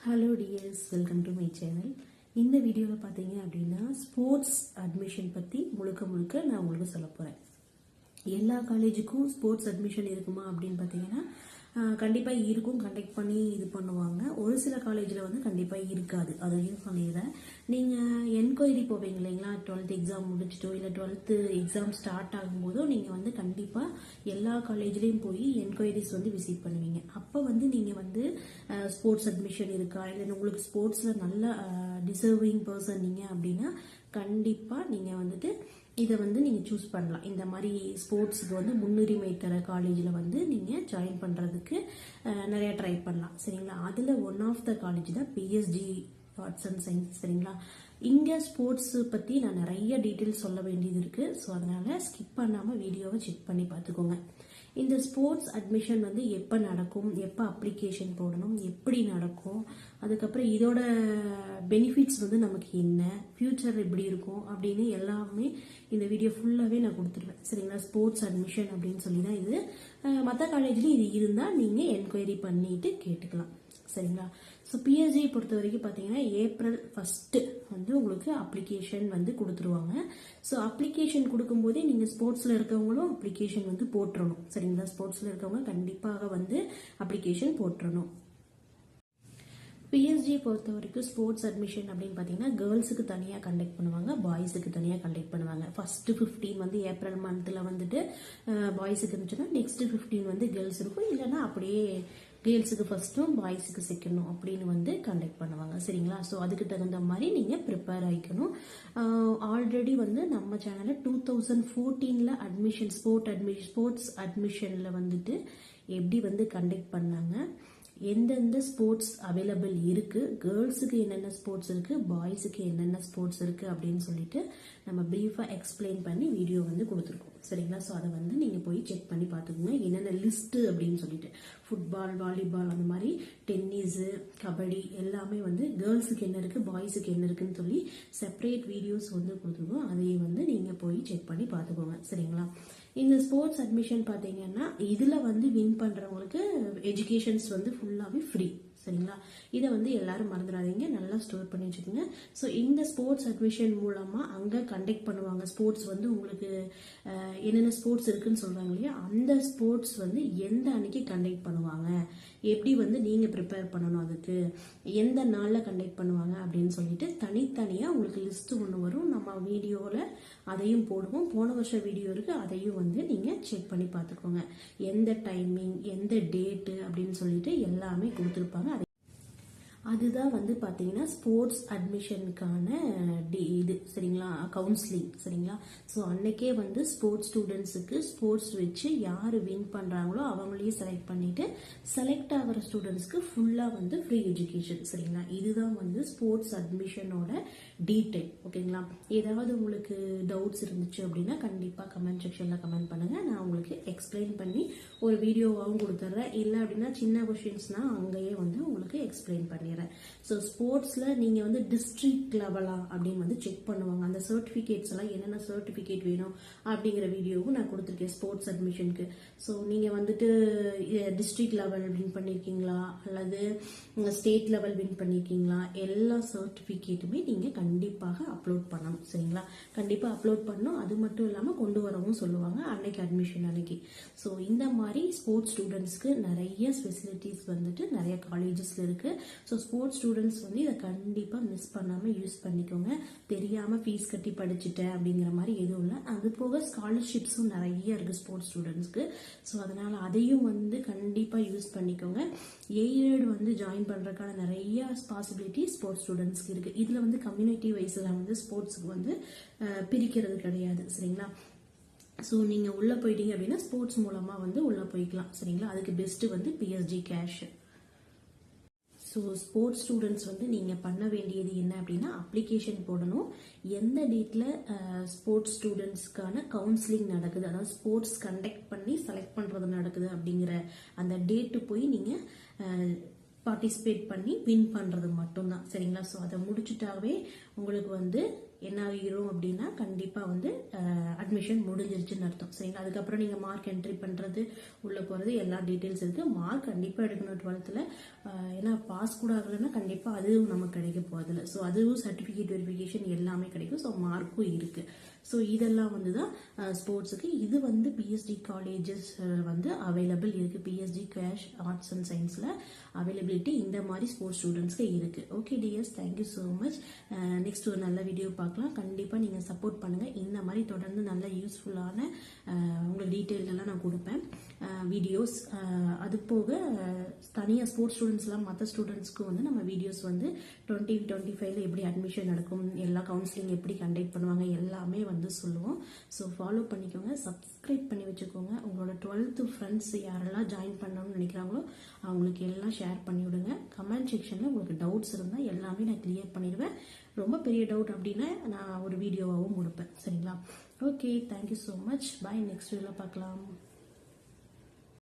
Hello tears, welcome to my channel. இந்த வீடியோவில் பார்த்தீங்க அப்படின்னா ஸ்போர்ட்ஸ் அட்மிஷன் பற்றி முழுக்க நான் உங்களுக்கு சொல்ல போகிறேன். எல்லா காலேஜுக்கும் ஸ்போர்ட்ஸ் அட்மிஷன் இருக்குமா அப்படின்னு பார்த்தீங்கன்னா கண்டிப்பாக இருக்கும். கண்டக்ட் பண்ணி இது பண்ணுவாங்க. ஒரு சில காலேஜில் வந்து கண்டிப்பாக இருக்காது. அதையும் சொல்லிடுறேன். நீங்கள் என்கொயரி போவீங்க இல்லைங்களா, 12th எக்ஸாம் முடிச்சிட்டோ இல்லை 12th எக்ஸாம் ஸ்டார்ட் ஆகும்போதோ நீங்கள் வந்து கண்டிப்பாக எல்லா காலேஜ்லேயும் போய் என்கொயரிஸ் வந்து விசிட் பண்ணுவீங்க. அப்போ வந்து நீங்கள் வந்து ஸ்போர்ட்ஸ் அட்மிஷன் இருக்கா, இல்லை உங்களுக்கு ஸ்போர்ட்ஸில் நல்ல டிசர்விங் பர்சன் நீங்கள் அப்படின்னா கண்டிப்பாக நீங்கள் வந்துட்டு இதை வந்து நீங்கள் சூஸ் பண்ணலாம். இந்த மாதிரி ஸ்போர்ட்ஸுக்கு வந்து முன்னுரிமை தர காலேஜில் வந்து நீங்கள் ஜாயின் பண்ணுறதுக்கு நிறைய ட்ரை பண்ணலாம். சரிங்களா? அதில் ஒன் ஆஃப் த காலேஜ் தான் பிஎஸ்ஜி ஆர்ட்ஸ் அண்ட் சயின்ஸ். சரிங்களா? இங்கே ஸ்போர்ட்ஸு பற்றி நான் நிறைய டீட்டெயில்ஸ் சொல்ல வேண்டியது இருக்குது. ஸோ அதனால் ஸ்கிப் பண்ணாமல் வீடியோவை செக் பண்ணி பார்த்துக்கோங்க. இந்த ஸ்போர்ட்ஸ் அட்மிஷன் வந்து எப்போ நடக்கும், எப்போ அப்ளிகேஷன் போடணும், எப்படி நடக்கும், அதுக்கப்புறம் இதோட பெனிஃபிட்ஸ் வந்து நமக்கு என்ன, ஃப்யூச்சர் எப்படி இருக்கும் அப்படின்னு எல்லாமே இந்த வீடியோ ஃபுல்லாகவே நான் கொடுத்துருவேன். சரிங்களா? ஸ்போர்ட்ஸ் அட்மிஷன் அப்படின்னு சொல்லி தான் இது. மற்ற காலேஜ்லேயும் இது இருந்தால் நீங்கள் என்கொயரி பண்ணிட்டு கேட்டுக்கலாம். சரிங்களா? ஸோ பிஎஸ்ஜி பொறுத்த வரைக்கும் பார்த்தீங்கன்னா April 1 வந்து உங்களுக்கு அப்ளிகேஷன் வந்து கொடுத்துருவாங்க. ஸோ அப்ளிகேஷன் கொடுக்கும்போதே நீங்கள் ஸ்போர்ட்ஸில் இருக்கவங்களும் அப்ளிகேஷன் வந்து போட்டுறணும். சரிங்களா? ஸ்போர்ட்ஸில் இருக்கவங்க கண்டிப்பாக வந்து அப்ளிகேஷன் போட்டுறணும். பிஎஸ்ஜி பொறுத்த வரைக்கும் ஸ்போர்ட்ஸ் அட்மிஷன் அப்படின்னு பார்த்தீங்கன்னா கேர்ள்ஸுக்கு தனியாக கண்டக்ட் பண்ணுவாங்க, பாய்ஸுக்கு தனியாக கண்டக்ட் பண்ணுவாங்க. ஃபர்ஸ்ட் 15 வந்து ஏப்ரல் மந்த்தில் வந்துட்டு பாய்ஸுக்கு இருந்துச்சுன்னா நெக்ஸ்ட் 15 வந்து கேர்ள்ஸ் இருக்கும். இல்லைன்னா அப்படியே கேர்ள்ஸுக்கு ஃபர்ஸ்ட்டும் பாய்ஸுக்கு செகண்டும் அப்படின்னு வந்து கண்டக்ட் பண்ணுவாங்க. சரிங்களா? ஸோ அதுக்கு தகுந்த மாதிரி நீங்கள் ப்ரிப்பேர் ஆகிக்கணும். ஆல்ரெடி வந்து நம்ம சேனலில் 2014 அட்மிஷன் ஸ்போர்ட்ஸ் அட்மிஷனில் வந்துட்டு எப்படி வந்து கண்டக்ட் பண்ணாங்க, எந்தெந்த ஸ்போர்ட்ஸ் அவைலபிள் இருக்கு, கேர்ள்ஸுக்கு என்னென்ன ஸ்போர்ட்ஸ் இருக்கு, பாய்ஸுக்கு என்னென்ன ஸ்போர்ட்ஸ் இருக்கு அப்படின்னு சொல்லிட்டு நம்ம பிரீஃபா எக்ஸ்பிளைன் பண்ணி வீடியோ வந்து கொடுத்துருக்கோம். சரிங்களா? ஸோ அதை வந்து நீங்க போய் செக் பண்ணி பார்த்துக்கோங்க. என்னென்ன லிஸ்ட் அப்படின்னு சொல்லிட்டு ஃபுட்பால், வாலிபால், அந்த மாதிரி டென்னிஸ், கபடி எல்லாமே வந்து கேர்ள்ஸுக்கு என்ன இருக்கு, பாய்ஸுக்கு என்ன இருக்குன்னு சொல்லி செப்பரேட் வீடியோஸ் வந்து கொடுத்துருக்கோம். அதையும் வந்து நீங்க போய் செக் பண்ணி பார்த்துக்கோங்க. சரிங்களா? இந்த ஸ்போர்ட்ஸ் அட்மிஷன் பார்த்தீங்கன்னா இதில் வந்து வின் பண்ணுறவங்களுக்கு எஜுகேஷன்ஸ் வந்து ஃபுல்லாகவே ஃப்ரீ. சரிங்களா? இதை வந்து எல்லாரும் மறந்துடாதீங்க, நல்லா ஸ்டோர் பண்ணி வச்சுக்கோங்க. ஸோ இந்த ஸ்போர்ட்ஸ் அட்மிஷன் மூலமாக அங்கே கண்டக்ட் பண்ணுவாங்க. ஸ்போர்ட்ஸ் வந்து உங்களுக்கு என்னென்ன ஸ்போர்ட்ஸ் இருக்குன்னு சொல்கிறாங்க இல்லையா, அந்த ஸ்போர்ட்ஸ் வந்து எந்த அன்னைக்கு கண்டக்ட் பண்ணுவாங்க, எப்படி வந்து நீங்கள் ப்ரிப்பேர் பண்ணணும், அதுக்கு எந்த நாளில் கண்டக்ட் பண்ணுவாங்க அப்படின்னு சொல்லிட்டு தனித்தனியாக உங்களுக்கு லிஸ்ட்டு ஒன்று வரும். நம்ம வீடியோவில் அதையும் போடுவோம். போன வருஷம் வீடியோ இருக்குது, அதையும் வந்து நீங்கள் செக் பண்ணி பார்த்துக்கோங்க. எந்த டைமிங், எந்த டேட்டு அப்படின்னு சொல்லிட்டு எல்லாமே கொடுத்துருப்பாங்க. அதுதான் வந்து பார்த்தீங்கன்னா ஸ்போர்ட்ஸ் அட்மிஷனுக்கான இது. சரிங்களா? கவுன்சிலிங். சரிங்களா? ஸோ அன்னைக்கே வந்து ஸ்போர்ட்ஸ் ஸ்டூடெண்ட்ஸுக்கு ஸ்போர்ட்ஸ் வச்சு யார் வின் பண்ணுறாங்களோ அவங்களையும் செலக்ட் பண்ணிட்டு செலக்ட் ஆகிற ஸ்டூடெண்ட்ஸ்க்கு ஃபுல்லாக வந்து ஃப்ரீ எஜுகேஷன். சரிங்களா? இதுதான் வந்து ஸ்போர்ட்ஸ் அட்மிஷனோட டீடைல். ஓகேங்களா? ஏதாவது உங்களுக்கு டவுட்ஸ் இருந்துச்சு அப்படின்னா கண்டிப்பாக கமெண்ட் செக்ஷனில் கமெண்ட் பண்ணுங்கள். நான் உங்களுக்கு எக்ஸ்பிளைன் பண்ணி ஒரு வீடியோவாகவும் கொடுத்துட்றேன். இல்லை அப்படின்னா சின்ன கொஷின்ஸ்னால் அங்கேயே வந்து உங்களுக்கு எக்ஸ்பிளைன் பண்ணி. ஸோ ஸ்போர்ட்ஸில் நீங்கள் வந்து டிஸ்ட்ரிக்ட் லெவலா அப்படின்னு வந்து செக் பண்ணுவாங்க. அந்த சர்டிஃபிகேட்ஸ் எல்லாம் என்னென்ன சர்டிஃபிகேட் வேணும் அப்படிங்கிற வீடியோவும் நான் கொடுத்துருக்கேன் ஸ்போர்ட்ஸ் அட்மிஷனுக்கு. ஸோ நீங்கள் வந்துட்டு டிஸ்ட்ரிக்ட் லெவல் வின் பண்ணியிருக்கீங்களா அல்லது ஸ்டேட் லெவல் வின் பண்ணியிருக்கீங்களா, எல்லா சர்டிஃபிகேட்டுமே நீங்கள் கண்டிப்பாக அப்லோட் பண்ணணும். சரிங்களா? கண்டிப்பாக அப்லோட் பண்ணணும். அது மட்டும் இல்லாமல் கொண்டு வரவும் சொல்லுவாங்க அன்னைக்கு அட்மிஷன் அன்னைக்கு. ஸோ இந்த மாதிரி ஸ்போர்ட்ஸ் ஸ்டூடெண்ட்ஸ்க்கு நிறைய ஃபெசிலிட்டிஸ் வந்துட்டு நிறைய காலேஜஸில் இருக்குது. ஸோ ஸ்போர்ட்ஸ் ஸ்டூடெண்ட்ஸ் வந்து இதை கண்டிப்பாக மிஸ் பண்ணாமல் யூஸ் பண்ணிக்கோங்க. தெரியாமல் ஃபீஸ் கட்டி படிச்சுட்டேன் அப்படிங்கிற மாதிரி எதுவும் இல்லை. அது போக ஸ்காலர்ஷிப்ஸும் நிறைய இருக்குது ஸ்போர்ட்ஸ் ஸ்டூடெண்ட்ஸ்க்கு. ஸோ அதனால் அதையும் வந்து கண்டிப்பாக யூஸ் பண்ணிக்கோங்க. எய்டட் வந்து ஜாயின் பண்ணுறதுக்கான நிறைய பாசிபிலிட்டி ஸ்போர்ட்ஸ் ஸ்டூடெண்ட்ஸ்க்கு இருக்குது. இதில் வந்து கம்யூனிட்டி வைஸில் வந்து ஸ்போர்ட்ஸுக்கு வந்து பிரிக்கிறது கிடையாது. சரிங்களா? ஸோ நீங்கள் உள்ளே போயிட்டீங்க அப்படின்னா ஸ்போர்ட்ஸ் மூலமாக வந்து உள்ளே போய்க்கலாம். சரிங்களா? அதுக்கு பெஸ்ட்டு வந்து PSG cash. So sports students வந்து நீங்கள் பண்ண வேண்டியது என்ன அப்படின்னா அப்ளிகேஷன் போடணும். எந்த டேட்டில் ஸ்போர்ட்ஸ் ஸ்டூடெண்ட்ஸ்க்கான கவுன்சிலிங் நடக்குது, அதாவது ஸ்போர்ட்ஸ் கண்டக்ட் பண்ணி செலக்ட் பண்ணுறது நடக்குது அப்படிங்கிற அந்த டேட்டு போய் நீங்கள் பார்ட்டிசிபேட் பண்ணி வின் பண்ணுறது மட்டும்தான். சரிங்களா? ஸோ அதை முடிச்சுட்டாவே உங்களுக்கு வந்து என்ன ஆகிரும் அப்படின்னா கண்டிப்பாக வந்து அட்மிஷன் முடிஞ்சிருச்சுன்னு அர்த்தம். சரிங்களா? அதுக்கப்புறம் நீங்கள் மார்க் என்ட்ரி பண்ணுறது, உள்ளே போகிறது எல்லா டீட்டெயில்ஸ் இருக்குது. மார்க் கண்டிப்பாக எடுக்கணும் 12th. ஏன்னா பாஸ் கூட ஆகலைன்னா கண்டிப்பாக அதுவும் நமக்கு கிடைக்க போகிறதில்ல. ஸோ அதுவும் சர்டிஃபிகேட் வெரிஃபிகேஷன் எல்லாமே கிடைக்கும். ஸோ மார்க்கும் இருக்குது. ஸோ இதெல்லாம் வந்து தான் ஸ்போர்ட்ஸுக்கு. இது வந்து பிஎஸ்டி காலேஜஸ் வந்து அவைலபிள் இருக்குது. பிஎஸ்டி கேஷ் ஆர்ட்ஸ் அண்ட் சயின்ஸில் அவைலபிலிட்டி இந்த மாதிரி ஸ்போர்ட்ஸ் ஸ்டூடெண்ட்ஸ்க்கு இருக்குது. Okay tears, thank you so much. Next ஒரு நல்ல வீடியோ பார்க்கலாம். கண்டிப்பாக நீங்கள் சப்போர்ட் பண்ணுங்கள். இந்த மாதிரி தொடர்ந்து நல்ல யூஸ்ஃபுல்லான உங்களுக்கு டீட்டெயிலெல்லாம் நான் கொடுப்பேன் வீடியோஸ். அது போக தனியாக ஸ்போர்ட்ஸ் ஸ்டூடெண்ட்ஸ்லாம் மற்ற ஸ்டூடெண்ட்ஸ்க்கு வந்து நம்ம வீடியோஸ் வந்து 2025 எப்படி அட்மிஷன் நடக்கும், எல்லா கவுன்சிலிங் எப்படி கண்டக்ட் பண்ணுவாங்க எல்லாமே வந்து சொல்லுவோம். ஸோ ஃபாலோ பண்ணிக்கோங்க, சப்ஸ்கிரைப் பண்ணி வச்சுக்கோங்க. உங்களோட 12th ஃப்ரெண்ட்ஸ் யாரெல்லாம் ஜாயின் பண்ணணும்னு நினைக்கிறாங்களோ அவங்களுக்கு எல்லாம் ஷேர் பண்ணிவிடுங்க. கமெண்ட் செக்ஷனில் உங்களுக்கு டவுட்ஸ் இருந்தால் எல்லாமே நான் கிளியர் பண்ணிடுவேன். ரொம்ப பெரிய டவுட் அப்படின்னா நான் ஒரு வீடியோவாகவும் கொடுப்பேன். சரிங்களா? Okay, thank you so much. Bye. Next வீடியோவில் பார்க்கலாம்.